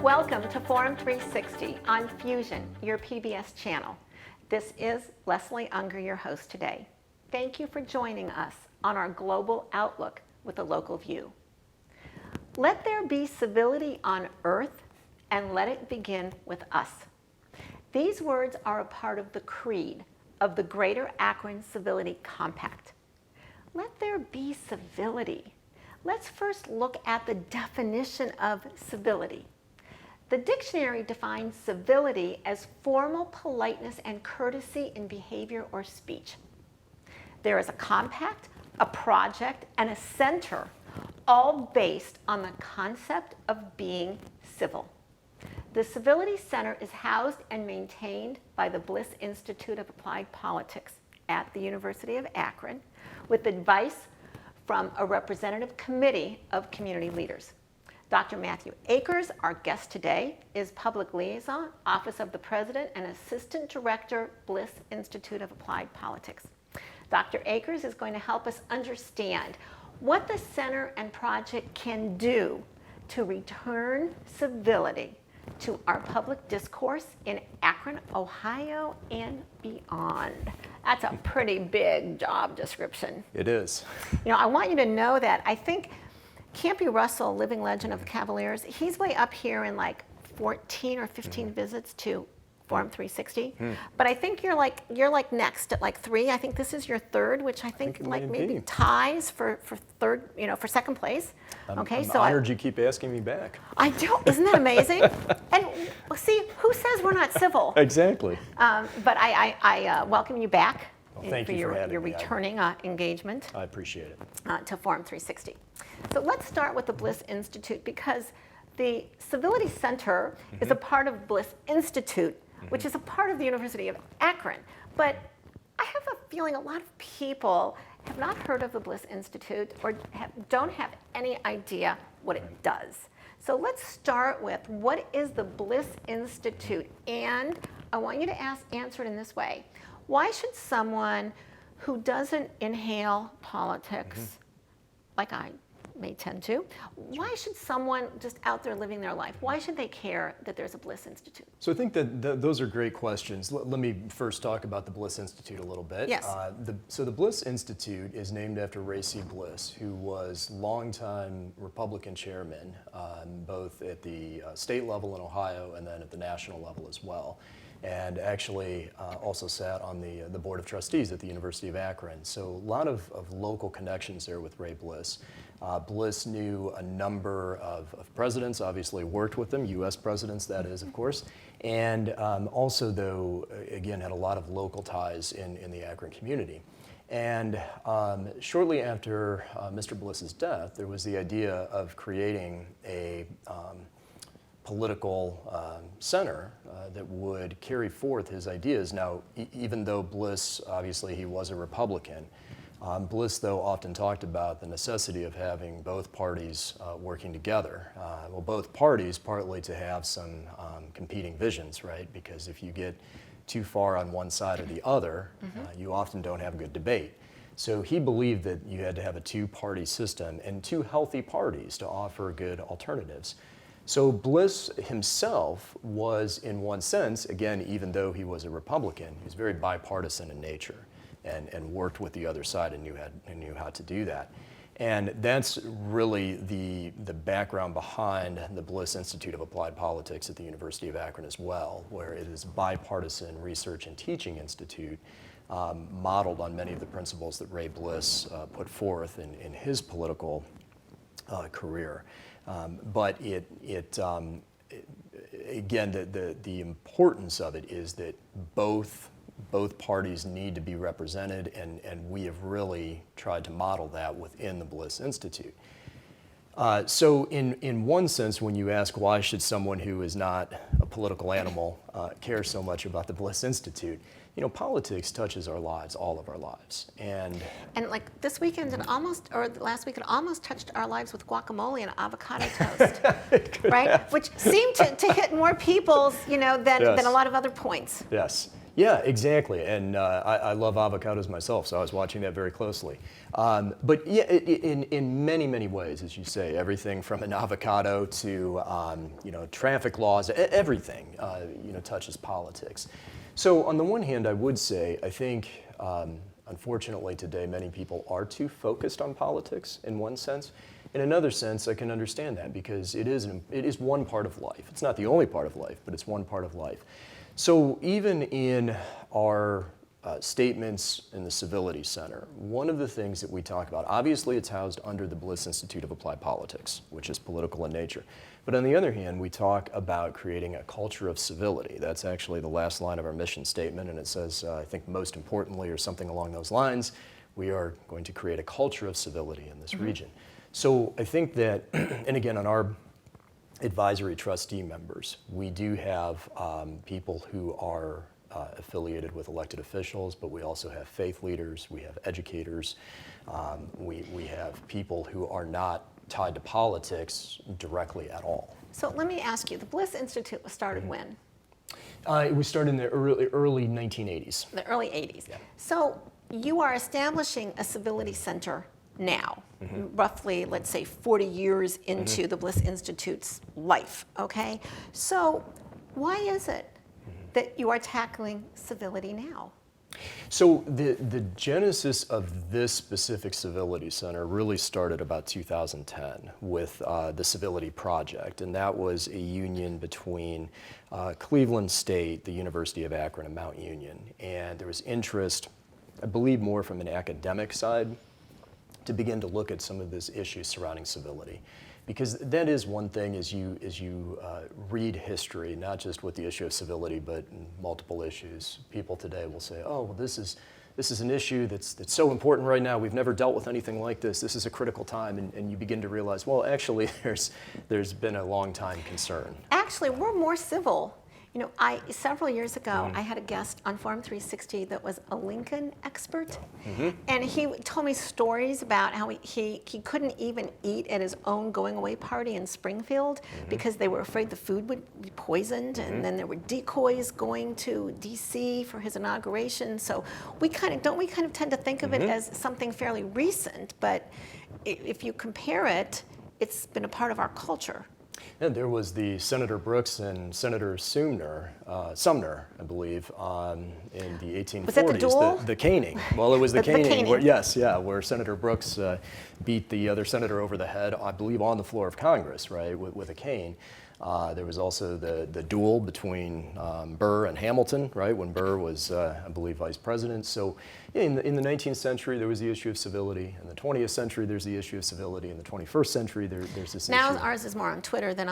Welcome to Forum 360 on Fusion, your PBS channel. This is Leslie Ungar, your host today. Thank you for joining us on our global outlook with a local view. Let there be civility on earth, and let it begin with us. These words are a part of the creed of the Greater Akron Civility Compact. Let there be civility. Let's first look at the definition of civility. The dictionary defines civility as formal politeness and courtesy in behavior or speech. There is a compact, a project, and a center, all based on the concept of being civil. The Civility Center is housed and maintained by the Bliss Institute of Applied Politics at the University of Akron, with advice from a representative committee of community leaders. Dr. Matthew Akers, our guest today, is Public Liaison, Office of the President, and Assistant Director, Bliss Institute of Applied Politics. Dr. Akers is going to help us understand what the center and project can do to return civility to our public discourse in Akron, Ohio, and beyond. That's a pretty big job description. It is. You know, I want you to know that I think Campy Russell, living legend of the Cavaliers, he's way up here in like 14 or 15 visits to Forum 360. But I think you're like next at like 3. I think this is your third, which I think like maybe ties for third, for second place. I'm so honored you keep asking me back. I don't. Isn't that amazing? And see, who says we're not civil? Exactly. But I welcome you back. Well, thank you for having your me. returning engagement. I appreciate it. To Forum 360. So let's start with the Bliss Institute, because the Civility Center is a part of Bliss Institute, which is a part of the University of Akron. But I have a feeling a lot of people have not heard of the Bliss Institute or don't have any idea what it does. So let's start with, what is the Bliss Institute? And I want you to answer it in this way. Why should someone who doesn't inhale politics, like I may tend to, why should someone just out there living their life, why should they care that there's a Bliss Institute? So I think that those are great questions. Let me first talk about the Bliss Institute a little bit. Yes. So the Bliss Institute is named after Ray C. Bliss, who was longtime Republican chairman, both at the state level in Ohio and then at the national level as well. And actually also sat on the Board of Trustees at the University of Akron. So a lot of local connections there with Ray Bliss. Bliss knew a number of presidents, obviously worked with them, U.S. presidents that is, of course, and also, though, again, had a lot of local ties in the Akron community. And shortly after Mr. Bliss's death, there was the idea of creating a political center that would carry forth his ideas. Now, even though Bliss, obviously he was a Republican, Bliss, though, often talked about the necessity of having both parties working together. Well, both parties partly to have some competing visions, right? Because if you get too far on one side or the other, you often don't have a good debate. So he believed that you had to have a two-party system and two healthy parties to offer good alternatives. So Bliss himself was, in one sense, again, even though he was a Republican, he was very bipartisan in nature and worked with the other side and knew how to do that. And that's really the background behind the Bliss Institute of Applied Politics at the University of Akron as well, where it is a bipartisan research and teaching institute modeled on many of the principles that Ray Bliss put forth in his political career. But again, the importance of it is that both parties need to be represented, and we have really tried to model that within the Bliss Institute. So in one sense, when you ask why should someone who is not a political animal care so much about the Bliss Institute, politics touches our lives, all of our lives. And like this weekend, last week, it almost touched our lives with guacamole and avocado toast, right? Which seemed to hit more people's, than a lot of other points. Yes. Yeah, exactly. And I love avocados myself, so I was watching that very closely. But yeah, in many, many ways, as you say, everything from an avocado to traffic laws, everything touches politics. So on the one hand, I would say I think unfortunately today many people are too focused on politics in one sense. In another sense, I can understand that because it is one part of life. It's not the only part of life, but it's one part of life. So even in our statements in the Civility Center, one of the things that we talk about, obviously it's housed under the Bliss Institute of Applied Politics, which is political in nature. But on the other hand, we talk about creating a culture of civility. That's actually the last line of our mission statement, and it says, I think most importantly, or something along those lines, we are going to create a culture of civility in this region. So I think that, and again, on our advisory trustee members, we do have people who are affiliated with elected officials, but we also have faith leaders, we have educators, we have people who are not tied to politics directly at all. So let me ask you, the Bliss Institute was started when? We started in the early 1980s. The early 80s. Yeah. So you are establishing a civility center now, roughly, let's say, 40 years into the Bliss Institute's life, okay? So why is it that you are tackling civility now? So the genesis of this specific Civility Center really started about 2010 with the Civility Project, and that was a union between Cleveland State, the University of Akron, and Mount Union. And there was interest, I believe, more from an academic side to begin to look at some of these issues surrounding civility. Because that is one thing as you read history, not just with the issue of civility, but multiple issues. People today will say, oh, well, this is an issue that's so important right now. We've never dealt with anything like this. This is a critical time. And you begin to realize, well, actually, there's been a long time concern. Actually, we're more civil. You know, several years ago, I had a guest on Forum 360 that was a Lincoln expert, and he told me stories about how he couldn't even eat at his own going away party in Springfield because they were afraid the food would be poisoned, and then there were decoys going to D.C. for his inauguration. So we kind of tend to think of it as something fairly recent, but if you compare it, it's been a part of our culture. And there was the Senator Brooks and Senator Sumner, I believe, in the 1840s. Was that the duel? The caning. Well, it was the caning. caning. Where Senator Brooks beat the other senator over the head, I believe, on the floor of Congress, right, with a cane. There was also the duel between Burr and Hamilton, right, when Burr was, I believe, vice president. So in the 19th century, there was the issue of civility. In the 20th century, there's the issue of civility. In the 21st century, there's this now issue. Ours is more on Twitter than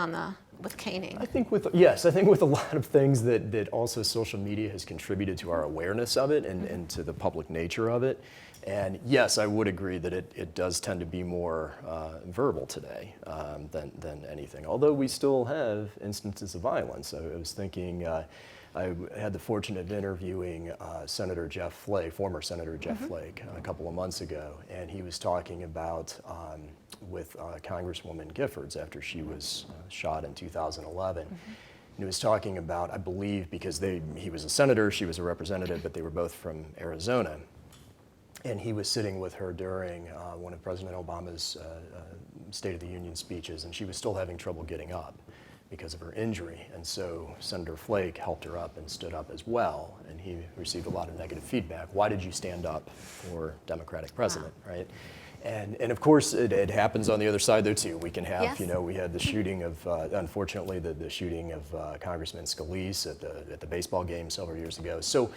with caning. I think with a lot of things that also social media has contributed to our awareness of it and to the public nature of it. And yes, I would agree that it does tend to be more verbal today than anything, although we still have instances of violence. I was thinking, I had the fortune of interviewing Senator Jeff Flake, former Senator Jeff Flake, a couple of months ago, and he was talking about with Congresswoman Giffords after she was shot in 2011. And he was talking about, I believe, because he was a senator, she was a representative, but they were both from Arizona. And he was sitting with her during one of President Obama's State of the Union speeches, and she was still having trouble getting up because of her injury. And so Senator Flake helped her up and stood up as well, and he received a lot of negative feedback. Why did you stand up for Democratic president, right? And of course, it happens on the other side, though, too. We can have, yes. We had the shooting of, unfortunately, the shooting of Congressman Scalise at the baseball game several years ago. So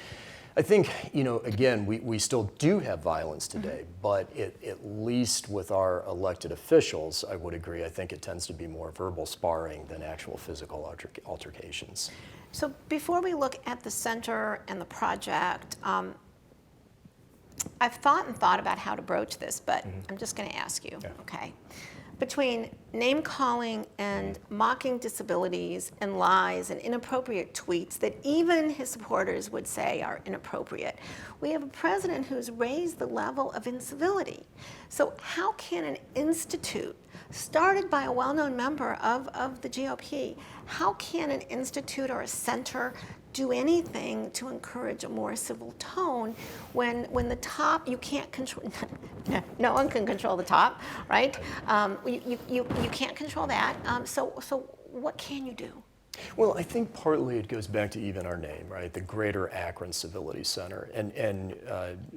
I think, again, we still do have violence today, but at least with our elected officials, I would agree, I think it tends to be more verbal sparring than actual physical altercations. So before we look at the center and the project, I've thought about how to broach this, but I'm just going to ask you, okay? Between name-calling and mocking disabilities and lies and inappropriate tweets that even his supporters would say are inappropriate, we have a president who's raised the level of incivility. So how can an institute started by a well-known member of the GOP, how can an institute or a center do anything to encourage a more civil tone when the top, you can't control, no one can control the top, right? You can't control that. So what can you do? Well, I think partly it goes back to even our name, right? The Greater Akron Civility Center. And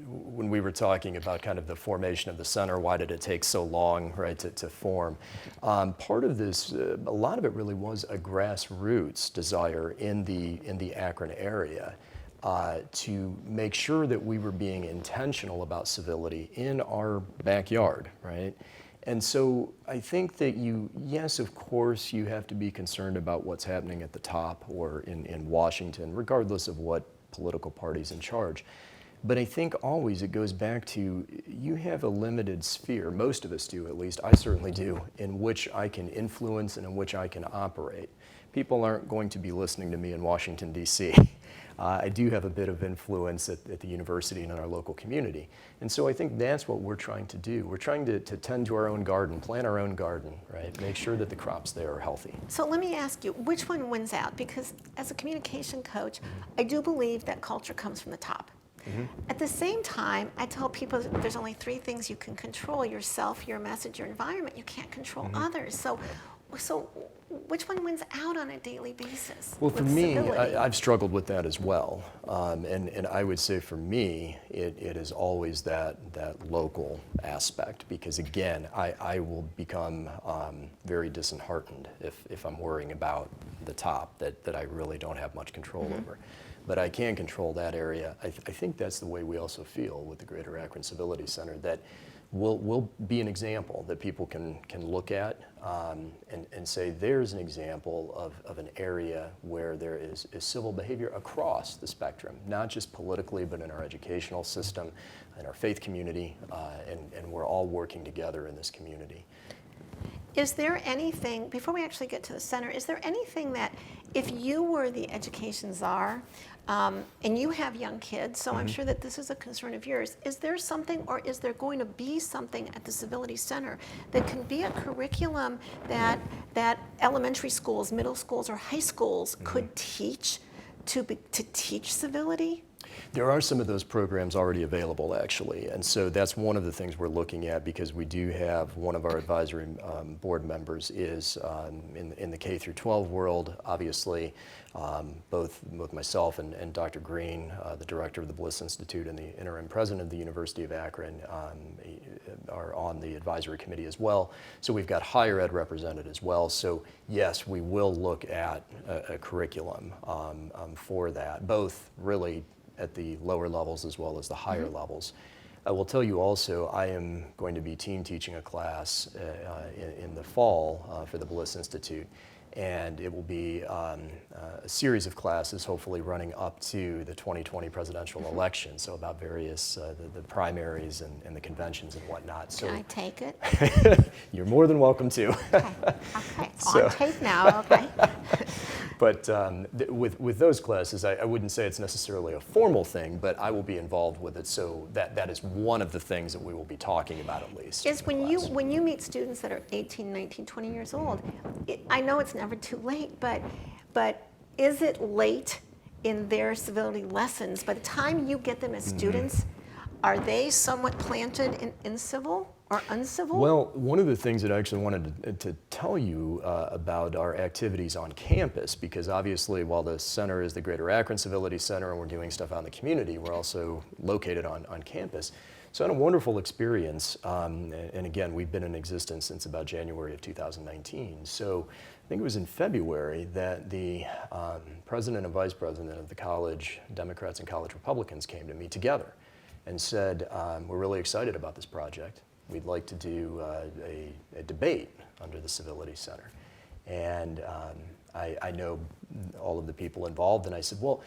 when we were talking about kind of the formation of the center, why did it take so long, right, to form? Part of this, a lot of it really was a grassroots desire in the Akron area to make sure that we were being intentional about civility in our backyard, right? And so I think that yes, of course, you have to be concerned about what's happening at the top or in Washington, regardless of what political party's in charge. But I think always it goes back to you have a limited sphere, most of us do at least, I certainly do, in which I can influence and in which I can operate. People aren't going to be listening to me in Washington, D.C. I do have a bit of influence at the university and in our local community. And so I think that's what we're trying to do. We're trying to tend to our own garden, plant our own garden, right? Make sure that the crops there are healthy. So let me ask you, which one wins out? Because as a communication coach, I do believe that culture comes from the top. Mm-hmm. At the same time, I tell people there's only 3 things you can control: yourself, your message, your environment. You can't control others. So which one wins out on a daily basis? Well, for me, I've struggled with that as well. And I would say for me, it is always that local aspect, because again, I will become very disheartened if I'm worrying about the top that I really don't have much control over. But I can control that area. I think that's the way we also feel with the Greater Akron Civility Center, that we'll be an example that people can look at and say, there's an example of an area where there is civil behavior across the spectrum, not just politically, but in our educational system, in our faith community, and we're all working together in this community. Is there anything, before we actually get to the center, is there anything that if you were the education czar, and you have young kids, so I'm sure that this is a concern of yours, is there something, or is there going to be something at the Civility Center that can be a curriculum that elementary schools, middle schools, or high schools could teach to teach civility? There are some of those programs already available, actually, and so that's one of the things we're looking at, because we do have one of our advisory board members is in the K through 12 world. Obviously, both myself and Dr. Green, the director of the Bliss Institute and the interim president of the University of Akron, are on the advisory committee as well. So we've got higher ed represented as well. So yes, we will look at a curriculum for that, both really at the lower levels as well as the higher levels. I will tell you also, I am going to be team teaching a class in the fall for the Bliss Institute, and it will be a series of classes, hopefully running up to the 2020 presidential election, so about various, the primaries and the conventions and whatnot. So, can I take it? You're more than welcome to. Okay, it's on tape now, okay. But with those classes, I wouldn't say it's necessarily a formal thing, but I will be involved with it, so that is one of the things that we will be talking about at least. Is when you meet students that are 18, 19, 20 years old, I know it's never too late, but is it late in their civility lessons? By the time you get them as students, are they somewhat planted in civil or uncivil? Well, one of the things that I actually wanted to tell you about our activities on campus, because obviously while the center is the Greater Akron Civility Center and we're doing stuff out in the community, we're also located on campus. So I had a wonderful experience, and again, we've been in existence since about January of 2019. So I think it was in February that the president and vice president of the college Democrats and college Republicans came to me together and said, we're really excited about this project. We'd like to do a debate under the Civility Center. And I know all of the people involved, and I said, well,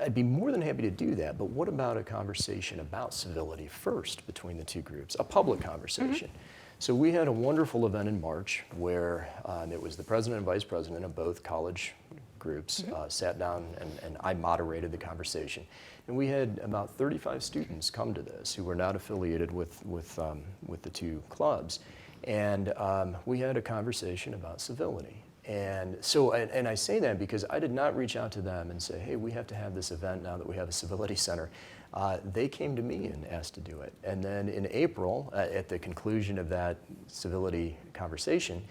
I'd be more than happy to do that, but what about a conversation about civility first between the two groups, a public conversation? So we had a wonderful event in March where it was the president and vice president of both college groups sat down, and I moderated the conversation. And we had about 35 students come to this who were not affiliated with the two clubs. And we had a conversation about civility. And so, and I say that because I did not reach out to them and say, hey, we have to have this event now that we have a Civility Center. They came to me and asked to do it. And then in April, at the conclusion of that civility conversation,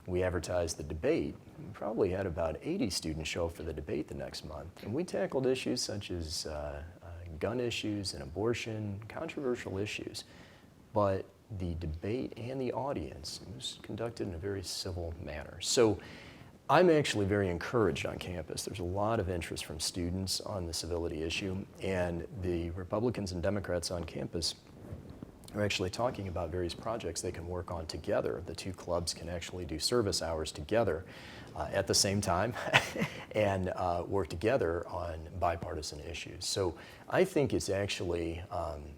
we advertised the debate. We probably had about 80 students show up for the debate the next month. And we tackled issues such as gun issues and abortion, controversial issues. But the debate and the audience was conducted in a very civil manner. So I'm actually very encouraged on campus. There's a lot of interest from students on the civility issue, and the Republicans and Democrats on campus are actually talking about various projects they can work on together. The two clubs can actually do service hours together at the same time and work together on bipartisan issues. So I think it's actually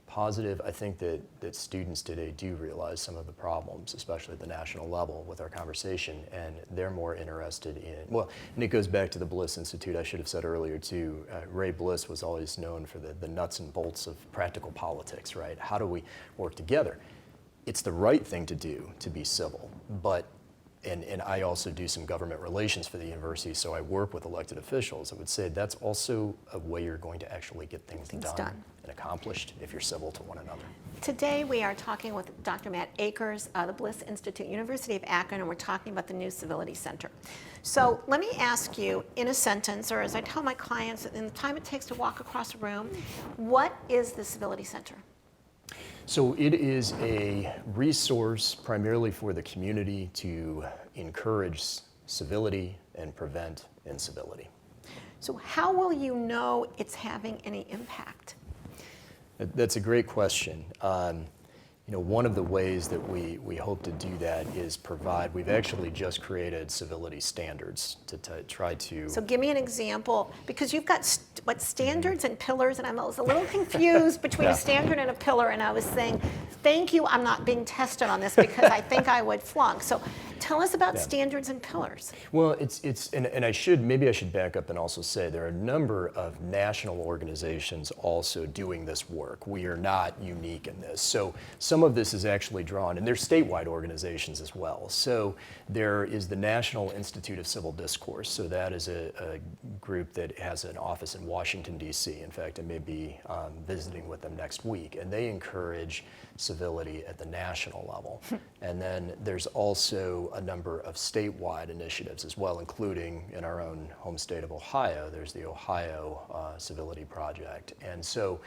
positive. I think that students today do realize some of the problems, especially at the national level with our conversation, and they're more interested in, well, and it goes back to the Bliss Institute. I should have said earlier too, Ray Bliss was always known for the nuts and bolts of practical politics, right? How do we work together? It's the right thing to do to be civil, but and I also do some government relations for the university, so I work with elected officials. I would say that's also a way you're going to actually get things done and accomplished if you're civil to one another. Today we are talking with Dr. Matt Akers, the Bliss Institute, University of Akron, and we're talking about the new Civility Center. So let me ask you in a sentence, or as I tell my clients, in the time it takes to walk across a room, what is the Civility Center? So it is a resource primarily for the community to encourage civility and prevent incivility. So how will you know it's having any impact? That's a great question. You know, one of the ways that we hope to do that is provide, we've actually just created Civility Standards to try to... So give me an example, because you've got standards and pillars, and I was a little confused between a standard and a pillar, and I was saying, thank you, I'm not being tested on this because I think I would flunk. So tell us about standards and pillars. Well, and maybe I should back up and also say there are a number of national organizations also doing this work. We are not unique in this. So some of this is actually drawn, and they're statewide organizations as well. So there is the National Institute of Civil Discourse. So that is a group that has an office in Washington, D.C. In fact, I may be visiting with them next week, and they encourage civility at the national level. And then there's also a number of statewide initiatives as well, including in our own home state of Ohio, there's the Ohio Civility Project. And so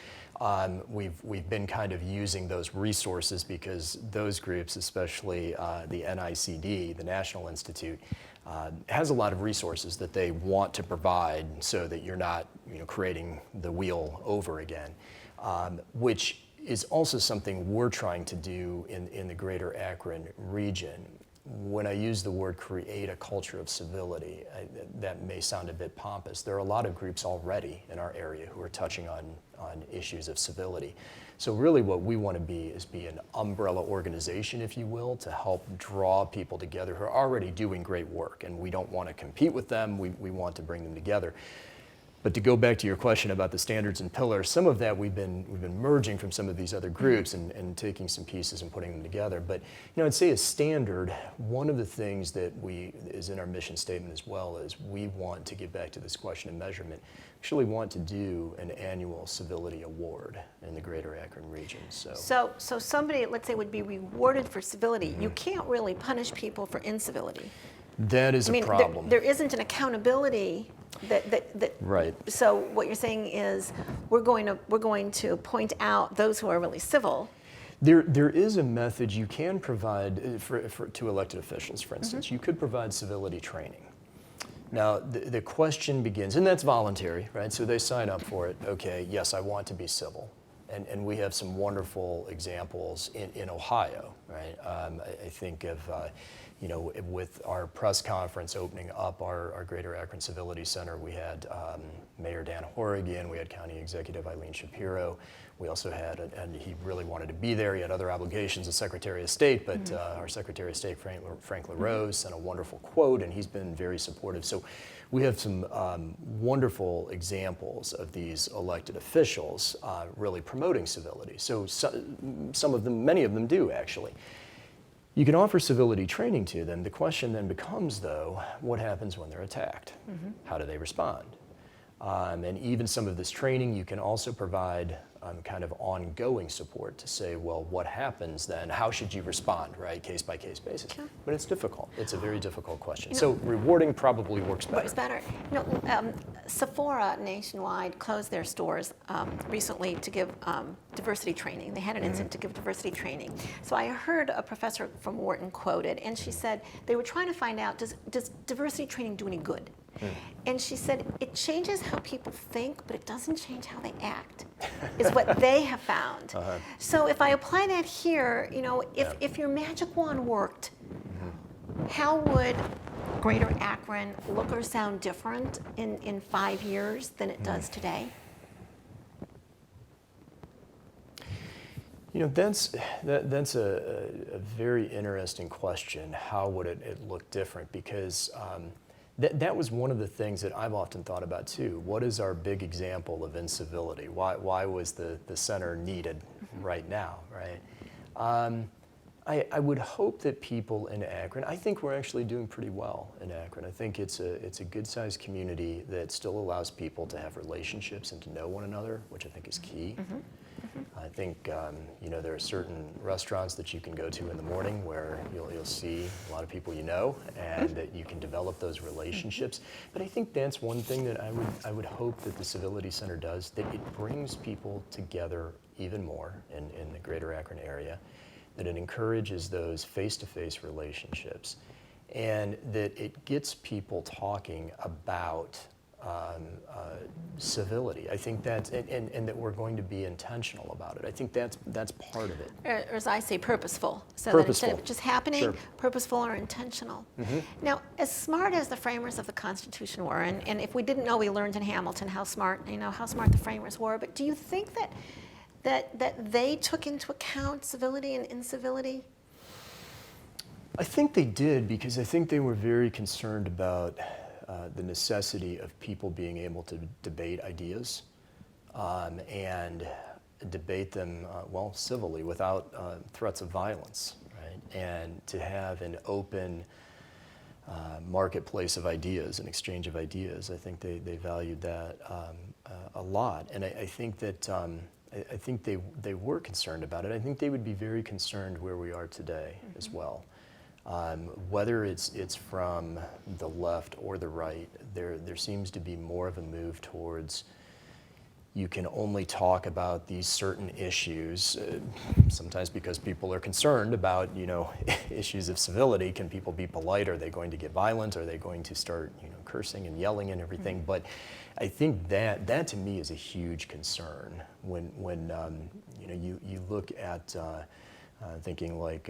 we've been kind of using those resources because those groups, especially the NICD, the National Institute, has a lot of resources that they want to provide so that you're not, creating the wheel over again, which is also something we're trying to do in the Greater Akron region. When I use the word create a culture of civility, that may sound a bit pompous. There are a lot of groups already in our area who are touching on issues of civility. So really what we want to be is an umbrella organization, if you will, to help draw people together who are already doing great work. And we don't want to compete with them, we want to bring them together. But to go back to your question about the standards and pillars, some of that we've been merging from some of these other groups and taking some pieces and putting them together. But I'd say a standard, one of the things that is in our mission statement as well is we want to get back to this question of measurement. We actually want to do an annual civility award in the Greater Akron region. So somebody, let's say, would be rewarded for civility. You can't really punish people for incivility. That is a problem. There isn't an accountability that right. So what you're saying is we're going to point out those who are really civil. There is a method you can provide to elected officials, for instance. You could provide civility training. Now, the question begins, and that's voluntary, right? So they sign up for it. Okay, yes, I want to be civil. And we have some wonderful examples in Ohio, right? I think of, with our press conference opening up our Greater Akron Civility Center, we had Mayor Dan Horrigan, we had County Executive Eileen Shapiro. We also had, and he really wanted to be there, he had other obligations as Secretary of State, but our Secretary of State, Frank LaRose, sent a wonderful quote, and he's been very supportive. So we have some wonderful examples of these elected officials really promoting civility. So some of them, many of them do actually. You can offer civility training to them. The question then becomes, though, what happens when they're attacked? How do they respond? And even some of this training, you can also provide kind of ongoing support to say, well, what happens then? How should you respond, right? Case by case basis. Sure. But it's difficult. It's a very difficult question. So rewarding probably works better. Works better. Sephora nationwide closed their stores recently to give diversity training. They had an incident to give diversity training. So I heard a professor from Wharton quoted, and she said they were trying to find out, does diversity training do any good? And she said, it changes how people think, but it doesn't change how they act, is what they have found. So if I apply that here, if your magic wand worked, how would Greater Akron look or sound different in 5 years than it does today? That's a very interesting question. How would it look different? Because that was one of the things that I've often thought about too. What is our big example of incivility? Why was the center needed right now, right? I would hope that people in Akron, I think we're actually doing pretty well in Akron. I think it's a good-sized community that still allows people to have relationships and to know one another, which I think is key. I think there are certain restaurants that you can go to in the morning where you'll see a lot of people and that you can develop those relationships. But I think that's one thing that I would hope that the Civility Center does, that it brings people together even more in the Greater Akron area, that it encourages those face-to-face relationships, and that it gets people talking about civility. I think that's, and that we're going to be intentional about it. I think that's part of it. Or as I say, purposeful. So Purposeful. that instead of just happening, Sure. purposeful or intentional. Now, as smart as the framers of the Constitution were, and if we didn't know, we learned in Hamilton how smart the framers were, but do you think that they took into account civility and incivility? I think they did, because I think they were very concerned about the necessity of people being able to debate ideas and debate them, civilly, without threats of violence, right? And to have an open marketplace of ideas, an exchange of ideas. I think they valued that a lot. And I think that I think they were concerned about it. I think they would be very concerned where we are today as well. Whether it's from the left or the right, there seems to be more of a move towards you can only talk about these certain issues, sometimes because people are concerned about, issues of civility. Can people be polite? Are they going to get violent? Are they going to start, cursing and yelling and everything? But I think that to me is a huge concern when you look at thinking like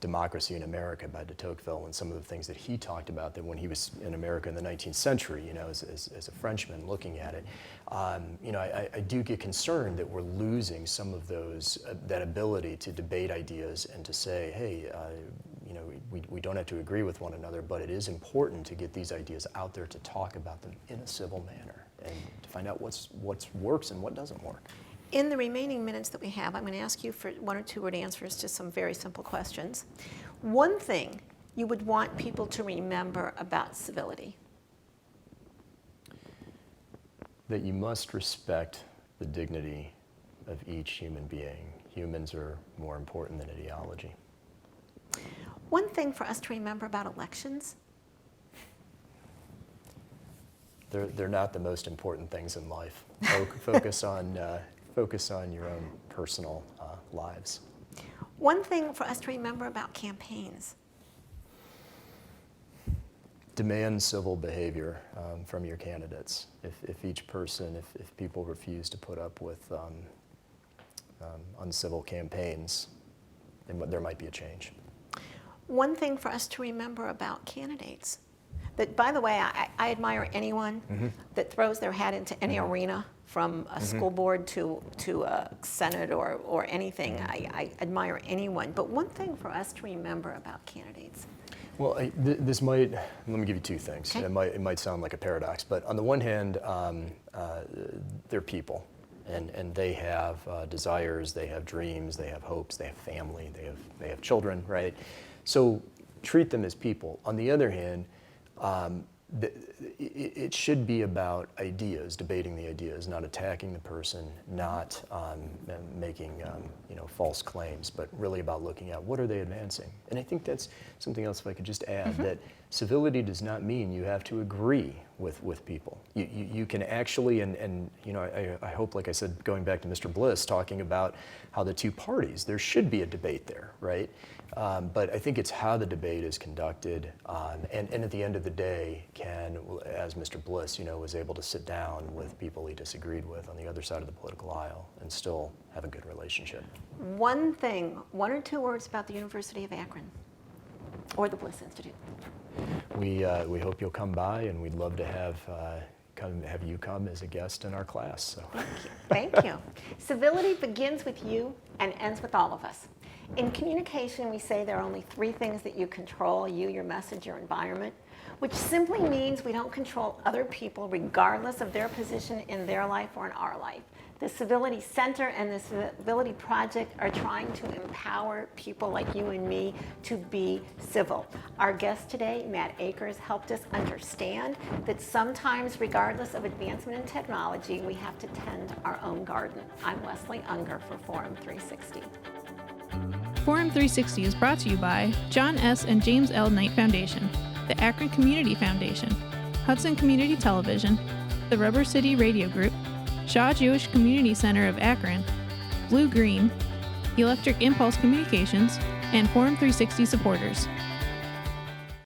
Democracy in America by de Tocqueville, and some of the things that he talked about, that when he was in America in the 19th century, as a Frenchman looking at it, I do get concerned that we're losing some of that ability to debate ideas and to say, hey, we don't have to agree with one another, but it is important to get these ideas out there, to talk about them in a civil manner and to find out what works and what doesn't work. In the remaining minutes that we have, I'm going to ask you for 1 or 2 word answers to some very simple questions. One thing you would want people to remember about civility? That you must respect the dignity of each human being. Humans are more important than ideology. One thing for us to remember about elections? They're not the most important things in life. Focus on your own personal lives. One thing for us to remember about campaigns? Demand civil behavior from your candidates. If each person, if people refuse to put up with uncivil campaigns, there might be a change. One thing for us to remember about candidates? That, by the way, I admire anyone that throws their hat into any arena, from a school board to a Senate or anything. I admire anyone. But one thing for us to remember about candidates. Well, let me give you 2 things. Okay. It might sound like a paradox, but on the one hand, they're people, and they have desires, they have dreams, they have hopes, they have family, they have children, right? So treat them as people. On the other hand, it should be about ideas, debating the ideas, not attacking the person, not making false claims, but really about looking at what are they advancing. And I think that's something else, if I could just add, that civility does not mean you have to agree with people. You can actually, and I hope, like I said, going back to Mr. Bliss, talking about how the two parties, there should be a debate there, right? But I think it's how the debate is conducted, and at the end of the day, as Mr. Bliss, was able to sit down with people he disagreed with on the other side of the political aisle and still have a good relationship. One or two words about the University of Akron or the Bliss Institute. We hope you'll come by, and we'd love to have you come as a guest in our class. So. Thank you. Civility begins with you and ends with all of us. In communication, we say there are only 3 things that you control: you, your message, your environment, which simply means we don't control other people regardless of their position in their life or in our life. The Civility Center and the Civility Project are trying to empower people like you and me to be civil. Our guest today, Matt Akers, helped us understand that sometimes, regardless of advancement in technology, we have to tend our own garden. I'm Leslie Ungar for Forum 360. Forum 360 is brought to you by John S. and James L. Knight Foundation, the Akron Community Foundation, Hudson Community Television, the Rubber City Radio Group, Shaw Jewish Community Center of Akron, Blue Green, Electric Impulse Communications, and Forum 360 supporters.